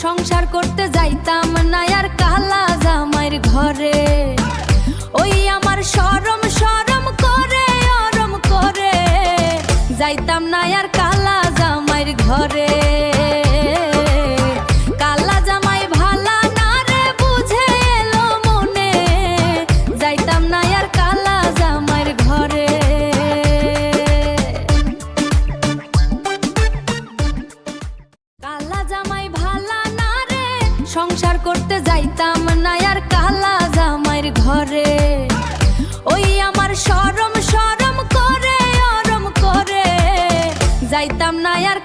সংসার করতে যাইতাম না আর কালা জামাইর ঘরে। ওই আমার শরম শরম করে অরম করে যাইতাম না আর কালা জামাইর ঘরে। কালা জামাই ভালা না রে বুঝে এলো মনে, যাইতাম না আর কালা জামাইর ঘরে। কালা জামাই ভালা না রে সংসার করতে যাইতাম না আর কালা জামাইর ঘরে। ওই আমার শরম শরম করে অরম করে যাইতাম না আর